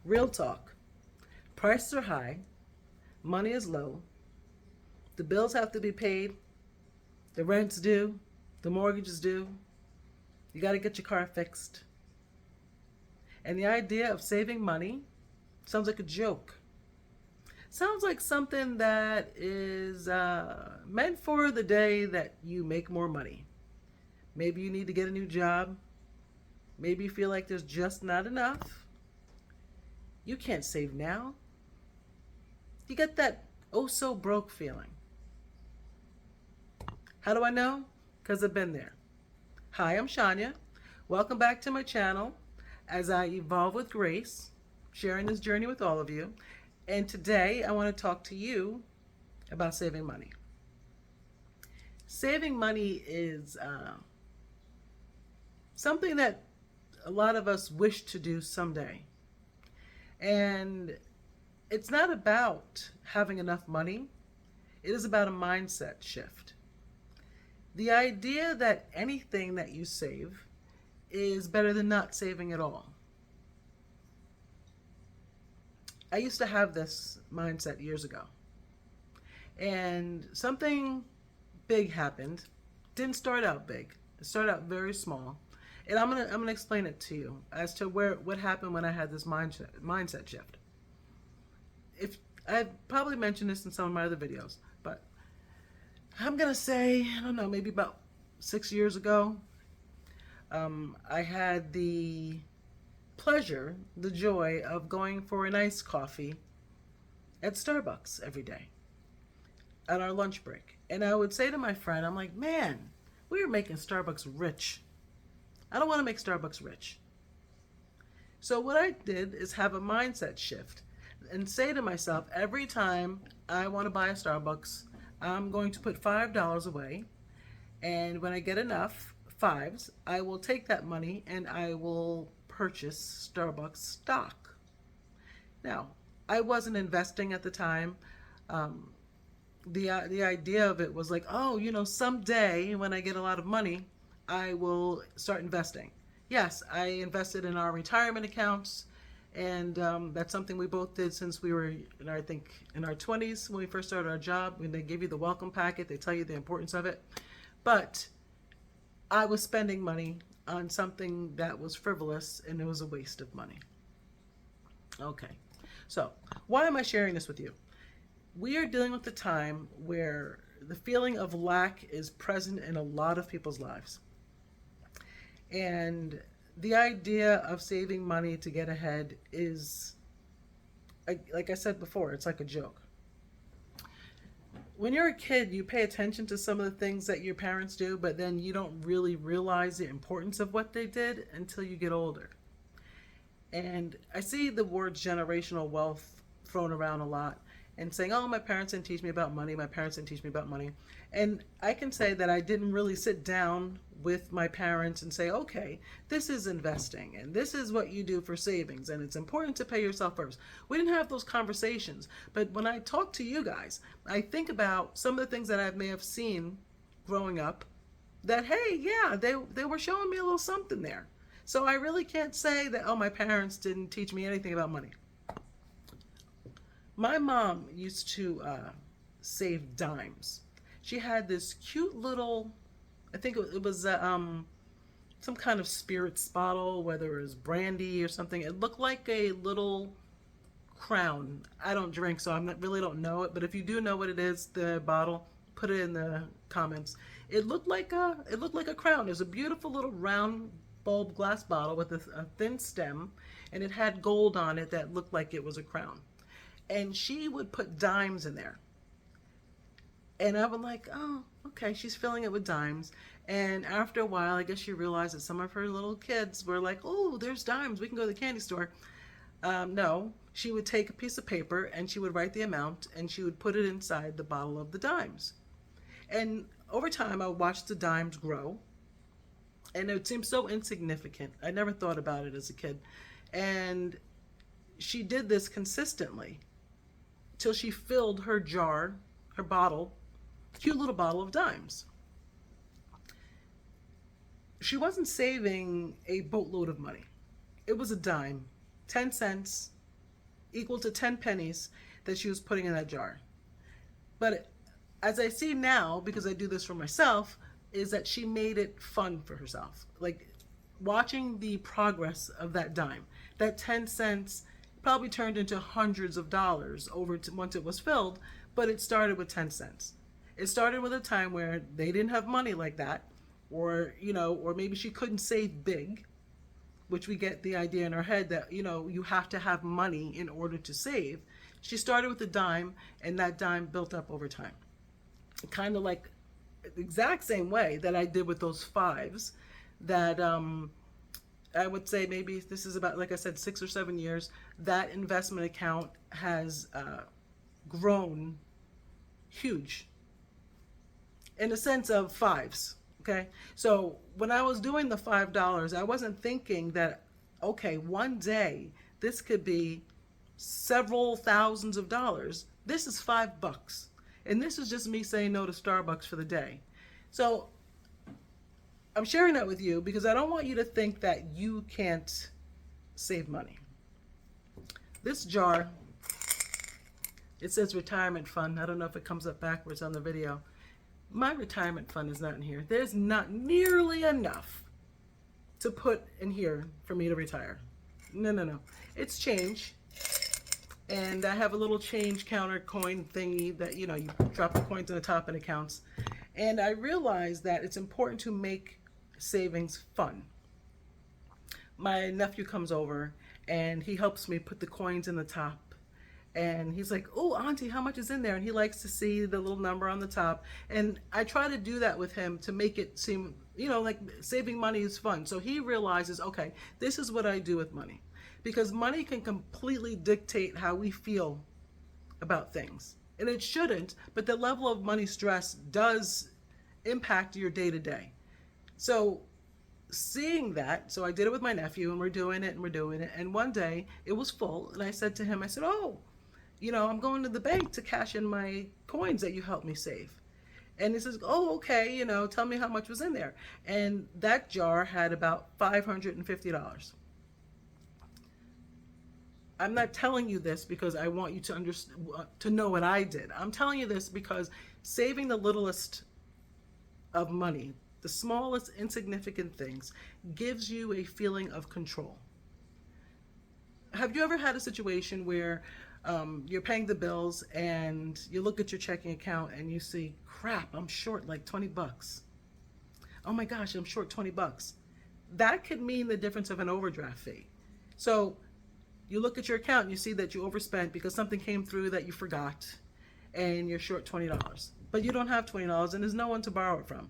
Real talk. Prices are high, money is low, the bills have to be paid, the rent's due, the mortgage is due, you got to get your car fixed. And the idea of saving money sounds like a joke. Sounds like something that is meant for the day that you make more money. Maybe you need to get a new job. Maybe you feel like there's just not enough. You can't save now. You get that oh so broke feeling. How do I know? Because I've been there. Hi, I'm Shonya. Welcome back to my channel as I evolve with grace, sharing this journey with all of you. And today I want to talk to you about saving money. Saving money is something that a lot of us wish to do someday. And it's not about having enough money. It is about a mindset shift. The idea that anything that you save is better than not saving at all. I used to have this mindset years ago. And something big happened. Didn't start out big. It started out very small. And I'm gonna explain it to you as to what happened when I had this mindset shift. If I've probably mentioned this in some of my other videos, but I'm gonna say, I don't know, maybe about 6 years ago, I had the pleasure, the joy of going for a nice coffee at Starbucks every day at our lunch break. And I would say to my friend, I'm like, man, we are making Starbucks rich. I don't want to make Starbucks rich. So what I did is have a mindset shift and say to myself, every time I want to buy a Starbucks, I'm going to put $5 away. And when I get enough fives, I will take that money and I will purchase Starbucks stock. Now, I wasn't investing at the time. The idea of it was like, oh, someday when I get a lot of money, I will start investing. Yes, I invested in our retirement accounts, and that's something we both did since we were, in our 20s when we first started our job. When they give you the welcome packet, they tell you the importance of it. But I was spending money on something that was frivolous, and it was a waste of money. Okay, so why am I sharing this with you? We are dealing with a time where the feeling of lack is present in a lot of people's lives. And the idea of saving money to get ahead is, like I said before, it's like a joke. When you're a kid, you pay attention to some of the things that your parents do, but then you don't really realize the importance of what they did until you get older. And I see the word generational wealth thrown around a lot and saying, oh, my parents didn't teach me about money. My parents didn't teach me about money. And I can say that I didn't really sit down with my parents and say, okay, this is investing and this is what you do for savings and it's important to pay yourself first. We didn't have those conversations. But when I talk to you guys, I think about some of the things that I may have seen growing up that, hey, yeah, they were showing me a little something there. So I really can't say that, oh, my parents didn't teach me anything about money. My mom used to save dimes. She had this cute little, I think it was some kind of spirits bottle, whether it was brandy or something. It looked like a little crown. I don't drink, so really don't know it. But if you do know what it is, the bottle, put it in the comments. It looked like a crown. It was a beautiful little round bulb glass bottle with a thin stem, and it had gold on it that looked like it was a crown. And she would put dimes in there. And I was like, oh, okay, she's filling it with dimes. And after a while, I guess she realized that some of her little kids were like, oh, there's dimes. We can go to the candy store. No, she would take a piece of paper and she would write the amount and she would put it inside the bottle of the dimes. And over time, I watched the dimes grow. And it seemed so insignificant. I never thought about it as a kid. And she did this consistently till she filled her jar, her bottle, cute little bottle of dimes. She wasn't saving a boatload of money. It was a dime, 10 cents, equal to 10 pennies that she was putting in that jar. But as I see now, because I do this for myself, is that she made it fun for herself. Like watching the progress of that dime, that 10 cents probably turned into hundreds of dollars once it was filled, but it started with 10 cents. It started with a time where they didn't have money like that, or, or maybe she couldn't save big, which we get the idea in our head that, you have to have money in order to save. She started with a dime, and that dime built up over time. Kind of like the exact same way that I did with those fives that I would say maybe this is about, like I said, 6 or 7 years. That investment account has grown huge in the sense of fives. Okay. So when I was doing the $5, I wasn't thinking that, okay, one day this could be several thousands of dollars. This is $5. And this is just me saying no to Starbucks for the day. So I'm sharing that with you because I don't want you to think that you can't save money. This jar, it says retirement fund. I don't know if it comes up backwards on the video. My retirement fund is not in here. There's not nearly enough to put in here for me to retire. No. It's change. And I have a little change counter coin thingy that, you drop the coins on the top and it counts. And I realized that it's important to make savings fun. My nephew comes over and he helps me put the coins in the top. And he's like, oh, Auntie, how much is in there? And he likes to see the little number on the top. And I try to do that with him to make it seem, like saving money is fun. So he realizes, okay, this is what I do with money. Because money can completely dictate how we feel about things. And it shouldn't, but the level of money stress does impact your day to day. So seeing that, so I did it with my nephew and we're doing it. And one day it was full. And I said to him, oh, I'm going to the bank to cash in my coins that you helped me save. And he says, oh, okay, tell me how much was in there. And that jar had about $550. I'm not telling you this because I want you to know what I did. I'm telling you this because saving the littlest of money, the smallest insignificant things, gives you a feeling of control. Have you ever had a situation where you're paying the bills and you look at your checking account and you see, crap, I'm short like $20. Oh my gosh, I'm short $20. That could mean the difference of an overdraft fee. So you look at your account and you see that you overspent because something came through that you forgot and you're short $20. But you don't have $20 and there's no one to borrow it from.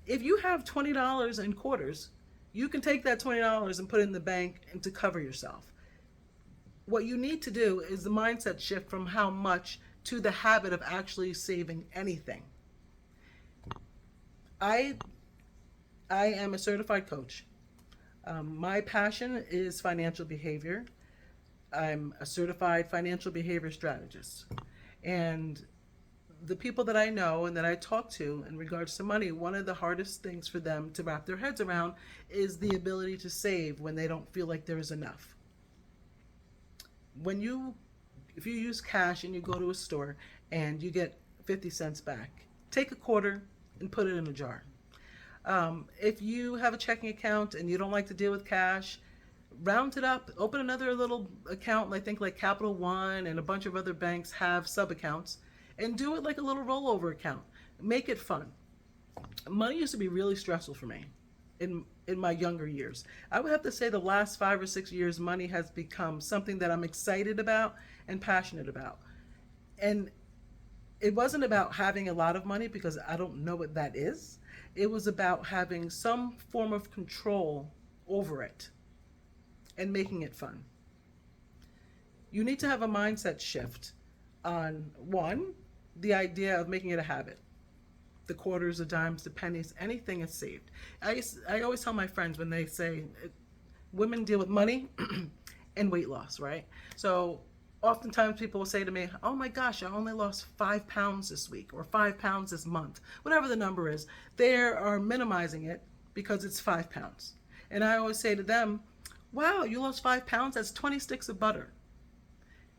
If you have $20 in quarters, you can take that $20 and put it in the bank and to cover yourself. What you need to do is the mindset shift from how much to the habit of actually saving anything. I am a certified coach. My passion is financial behavior. I'm a certified financial behavior strategist. And the people that I know and that I talk to in regards to money, one of the hardest things for them to wrap their heads around is the ability to save when they don't feel like there is enough. If you use cash and you go to a store and you get 50 cents back, take a quarter and put it in a jar. If you have a checking account and you don't like to deal with cash, round it up, open another little account. I think like Capital One and a bunch of other banks have sub-accounts, and do it like a little rollover account. Make it fun. Money used to be really stressful for me in my younger years. I would have to say the last 5 or 6 years, money has become something that I'm excited about and passionate about. And it wasn't about having a lot of money because I don't know what that is. It was about having some form of control over it and making it fun. You need to have a mindset shift on, one, the idea of making it a habit. The quarters, the dimes, the pennies, anything is saved. I always tell my friends when they say women deal with money and weight loss, right? So oftentimes people will say to me, oh my gosh, I only lost 5 pounds this week or 5 pounds this month, whatever the number is. They are minimizing it because it's 5 pounds. And I always say to them, wow, you lost 5 pounds? That's 20 sticks of butter.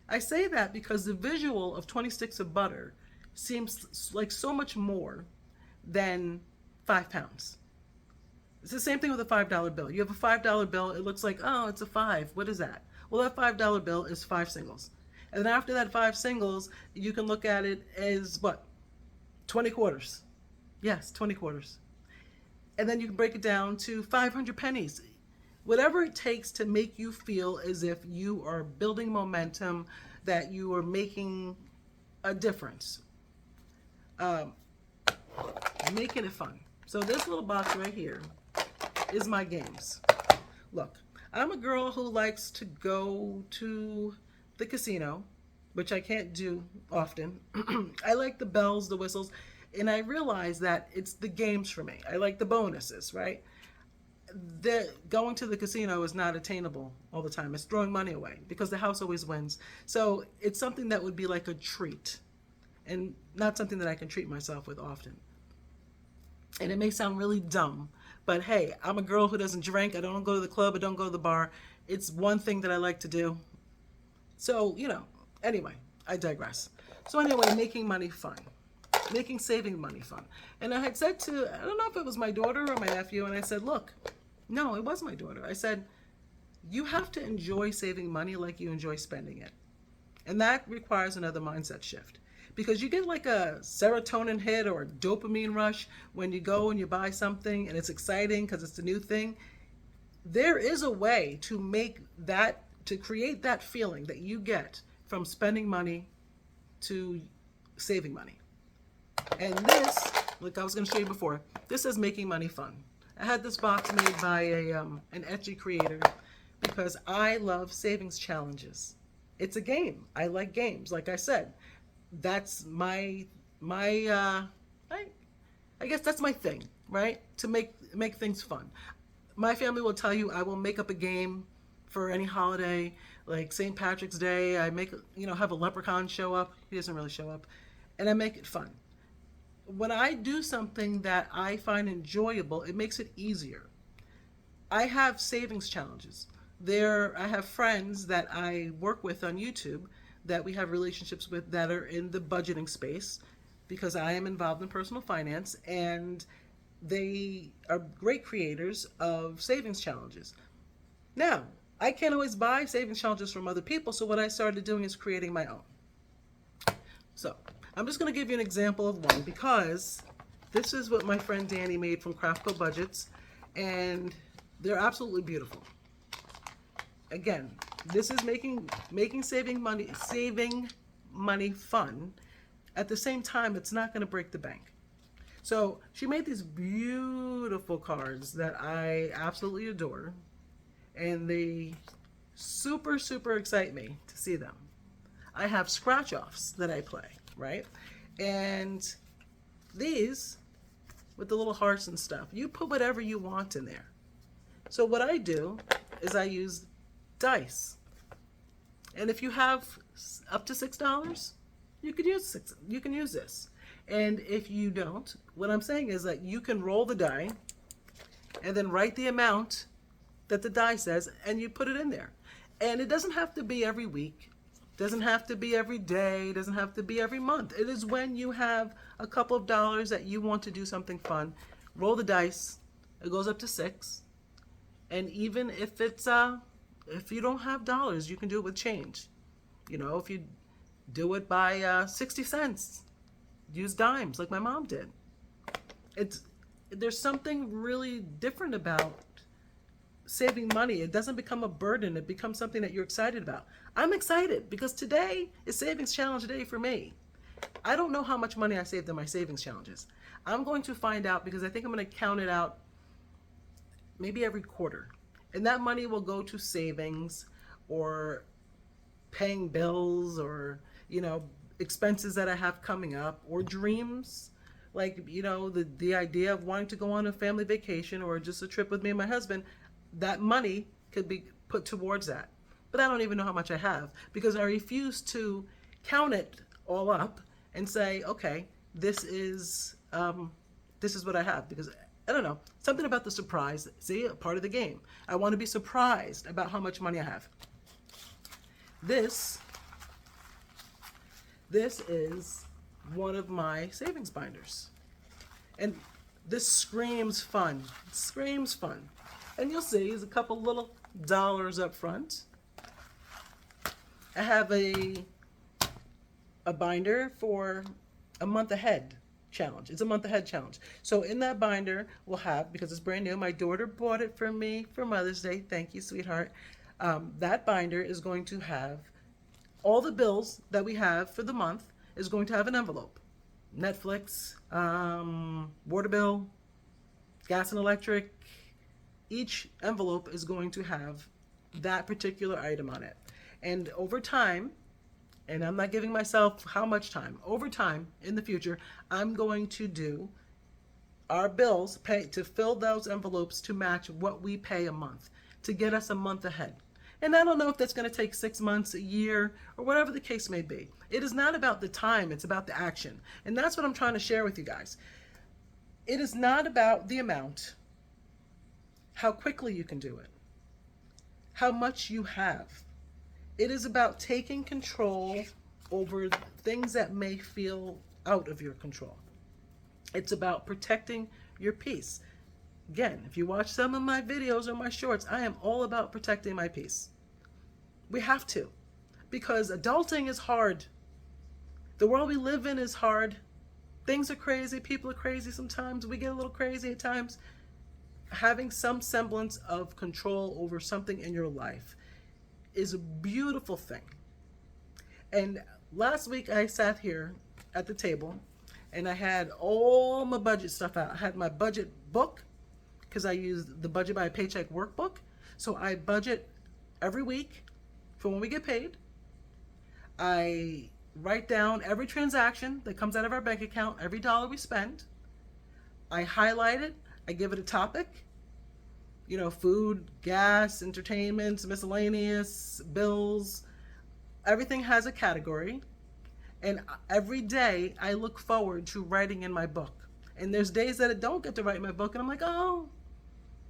I say that because the visual of 20 sticks of butter seems like so much more than 5 pounds. It's the same thing with a $5 bill. You have a $5 bill, it looks like, oh, it's a five. What is that? Well, that $5 bill is five singles. And then after that five singles, you can look at it as what? 20 quarters. Yes, 20 quarters. And then you can break it down to 500 pennies. Whatever it takes to make you feel as if you are building momentum, that you are making a difference. Making it fun. So this little box right here is my games. Look, I'm a girl who likes to go to the casino, which I can't do often. I like the bells, the whistles, and I realize that it's the games for me. I like the bonuses, right? Going to the casino is not attainable all the time. It's throwing money away because the house always wins. So it's something that would be like a treat and not something that I can treat myself with often. And it may sound really dumb, but hey, I'm a girl who doesn't drink. I don't go to the club. I don't go to the bar. It's one thing that I like to do. So, anyway, I digress. So anyway, making money fun. Making saving money fun. And I had said to, I don't know if it was my daughter or my nephew, and I said, look, no, it was my daughter. I said, you have to enjoy saving money like you enjoy spending it. And that requires another mindset shift. Because you get like a serotonin hit or a dopamine rush when you go and you buy something and it's exciting because it's a new thing. There is a way to make that, to create that feeling that you get from spending money to saving money. And this, like I was going to show you before, this is making money fun. I had this box made by an Etsy creator because I love savings challenges. It's a game. I like games. Like I said, that's I guess that's my thing, right? To make things fun. My family will tell you I will make up a game for any holiday, like St. Patrick's Day. I make, have a leprechaun show up. He doesn't really show up. And I make it fun. When I do something that I find enjoyable, it makes it easier. I have savings challenges. I have friends that I work with on YouTube that we have relationships with that are in the budgeting space because I am involved in personal finance, and they are great creators of savings challenges. Now, I can't always buy savings challenges from other people, so what I started doing is creating my own. So, I'm just going to give you an example of one because this is what my friend Danny made from Craftco Budgets, and they're absolutely beautiful. Again, this is making saving money fun. At the same time, it's not going to break the bank. So she made these beautiful cards that I absolutely adore, and they super, super excite me to see them. I have scratch-offs that I play, right? And these, with the little hearts and stuff, you put whatever you want in there. So what I do is I use dice. And if you have up to $6, you can use this. And if you don't, what I'm saying is that you can roll the die and then write the amount that the die says, and you put it in there. And it doesn't have to be every week, doesn't have to be every day, doesn't have to be every month. It is when you have a couple of dollars that you want to do something fun, roll the dice, it goes up to 6. And even if it's if you don't have dollars, you can do it with change. If you do it by 60 cents, use dimes like my mom did. There's something really different about saving money. It doesn't become a burden. It becomes something that you're excited about. I'm excited because today is savings challenge day for me. I don't know how much money I saved in my savings challenges. I'm going to find out because I think I'm going to count it out maybe every quarter. And that money will go to savings or paying bills or, expenses that I have coming up or dreams. Like, the idea of wanting to go on a family vacation or just a trip with me and my husband, that money could be put towards that. But I don't even know how much I have because I refuse to count it all up and say, okay, this is what I have, because I don't know, something about the surprise. See, a part of the game. I want to be surprised about how much money I have. This This is one of my savings binders. And this screams fun. It screams fun. And you'll see there's a couple little dollars up front. I have a binder for a month ahead challenge. It's a month ahead challenge. So in that binder we'll have, because it's brand new, my daughter bought it for me for Mother's Day. Thank you, sweetheart. That binder is going to have all the bills that we have for the month is going to have an envelope. Netflix, water bill, gas and electric. Each envelope is going to have that particular item on it. And over time, and I'm not giving myself how much time, over time in the future, I'm going to do our bills, pay to fill those envelopes to match what we pay a month, to get us a month ahead. And I don't know if that's going to take 6 months, a year, or whatever the case may be. It is not about the time, it's about the action. And that's what I'm trying to share with you guys. It is not about the amount, how quickly you can do it, how much you have. It is about taking control over things that may feel out of your control. It's about protecting your peace. Again, if you watch some of my videos or my shorts, I am all about protecting my peace. We have to, because adulting is hard. The world we live in is hard. Things are crazy. People are crazy sometimes. We get a little crazy at times. Having some semblance of control over something in your life is a beautiful thing. And last week I sat here at the table and I had all my budget stuff out. I had my budget book, because I use the Budget by Paycheck workbook. So I budget every week for when we get paid. I write down every transaction that comes out of our bank account, every dollar we spend. I highlight it. I give it a topic. You know, food, gas, entertainment, miscellaneous, bills. Everything has a category. And every day I look forward to writing in my book. And there's days that I don't get to write in my book and I'm like, oh,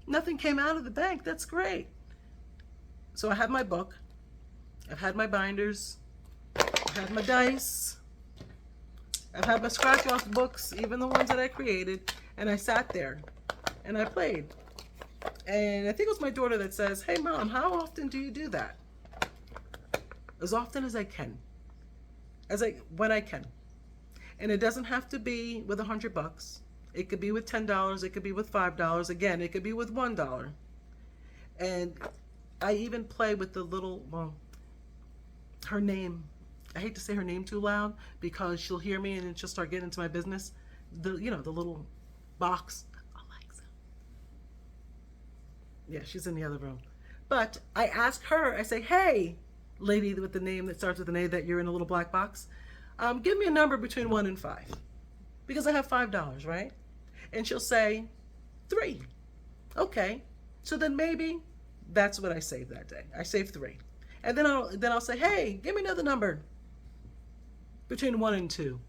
nothing came out of the bank. That's great. So I have my book. I've had my binders. I've had my dice. I've had my scratch off books, even the ones that I created. And I sat there and I played. And I think it was my daughter that says, hey mom, how often do you do that? As often as I can. When I can. And it doesn't have to be with $100. It could be with $10. It could be with $5. Again, it could be with $1. And I even play with the little, well, her name. I hate to say her name too loud because she'll hear me and then she'll start getting into my business. The little box. Alexa. Yeah, she's in the other room. But I ask her, I say, hey, lady with the name that starts with an A that you're in a little black box, give me a number between 1 and 5. Because I have $5, right? And she'll say 3. Okay. So then maybe that's what I saved that day. I saved 3. And then I'll say, hey, give me another number between 1 and 2.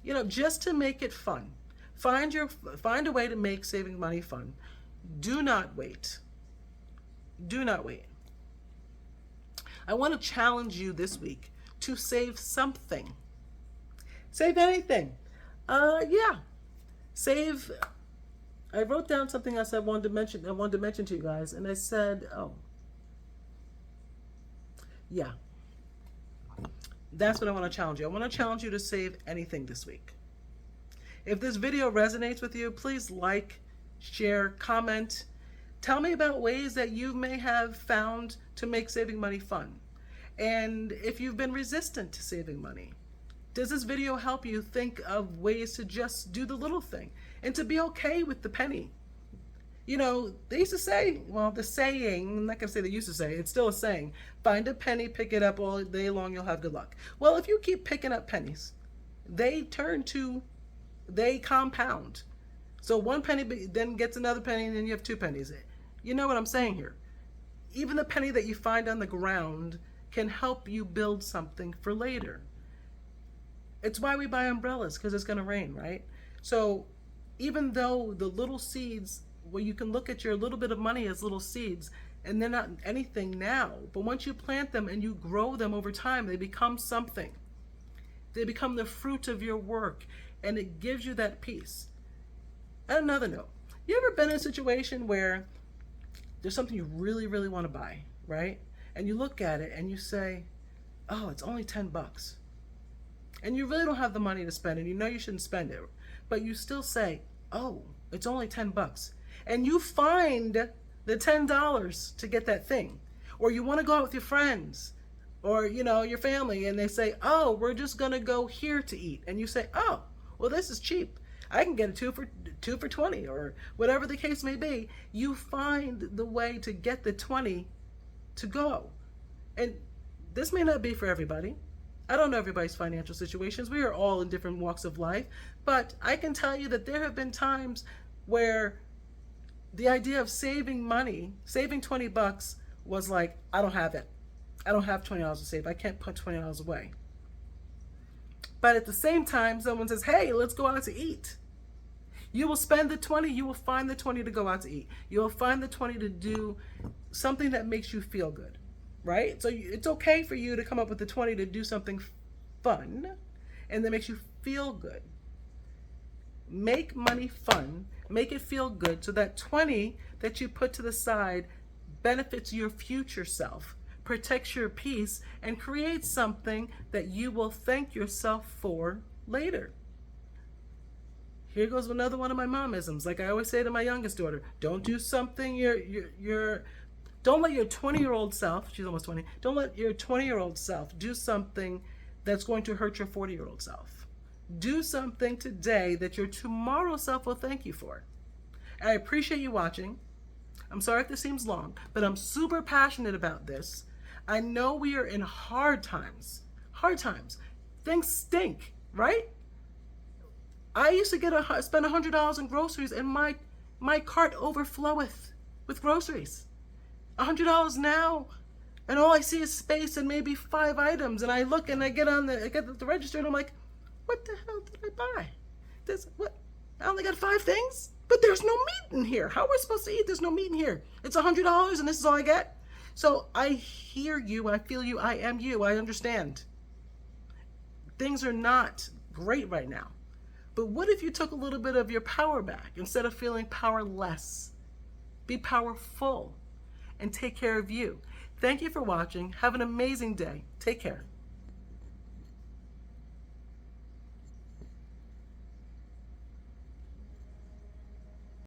You know, just to make it fun. Find a way to make saving money fun. Do not wait. Do not wait. I want to challenge you this week to save something. Save anything. Yeah. Save. I wrote down something else I wanted to mention to you guys, and I said, oh. Yeah. That's what I want to challenge you. I want to challenge you to save anything this week. If this video resonates with you, please like, share, comment. Tell me about ways that you may have found to make saving money fun. And if you've been resistant to saving money, does this video help you think of ways to just do the little thing and to be okay with the penny? You know, they used to say, well, the saying, I'm not going to say they used to say, it's still a saying, find a penny, pick it up all day long, you'll have good luck. Well, if you keep picking up pennies, they compound. So one penny then gets another penny and then you have 2 pennies. You know what I'm saying here? Even the penny that you find on the ground can help you build something for later. It's why we buy umbrellas, because it's going to rain, right? So even though the little seeds, well, you can look at your little bit of money as little seeds, and they're not anything now. But once you plant them and you grow them over time, they become something. They become the fruit of your work, and it gives you that peace. And another note, you ever been in a situation where there's something you really, really want to buy, right? And you look at it and you say, oh, it's only $10. And you really don't have the money to spend, and you know you shouldn't spend it. But you still say, oh, it's only $10. And you find the $10 to get that thing. Or you want to go out with your friends or, your family, and they say, oh, we're just going to go here to eat. And you say, oh, well, this is cheap. I can get a two for 20, or whatever the case may be. You find the way to get the 20 to go. And this may not be for everybody. I don't know everybody's financial situations. We are all in different walks of life. But I can tell you that there have been times where the idea of saving money, saving $20, was like, I don't have it. I don't have $20 to save. I can't put $20 away. But at the same time, someone says, hey, let's go out to eat. You will spend the 20, you will find the 20 to go out to eat. You will find the 20 to do something that makes you feel good, right? So it's okay for you to come up with the 20 to do something fun and that makes you feel good. Make money fun, make it feel good, so that 20 that you put to the side benefits your future self, protects your peace, and creates something that you will thank yourself for later. Here goes another one of my momisms. Like I always say to my youngest daughter, don't do something don't let your 20-year-old self, she's almost 20, don't let your 20-year-old self do something that's going to hurt your 40-year-old self. Do something today that your tomorrow self will thank you for. I appreciate you watching. I'm sorry if this seems long, but I'm super passionate about this. I know we are in hard times. Hard times. Things stink, right? I used to spend $100 on groceries, and my cart overfloweth with groceries. $100 now, and all I see is space and maybe 5 items. And I look and I get the register, and I'm like, what the hell did I buy? What? I only got 5 things, but there's no meat in here. How are we supposed to eat? There's no meat in here. It's $100, and this is all I get. So I hear you, I feel you, I am you, I understand. Things are not great right now. But what if you took a little bit of your power back? Instead of feeling powerless, be powerful and take care of you. Thank you for watching. Have an amazing day. Take care.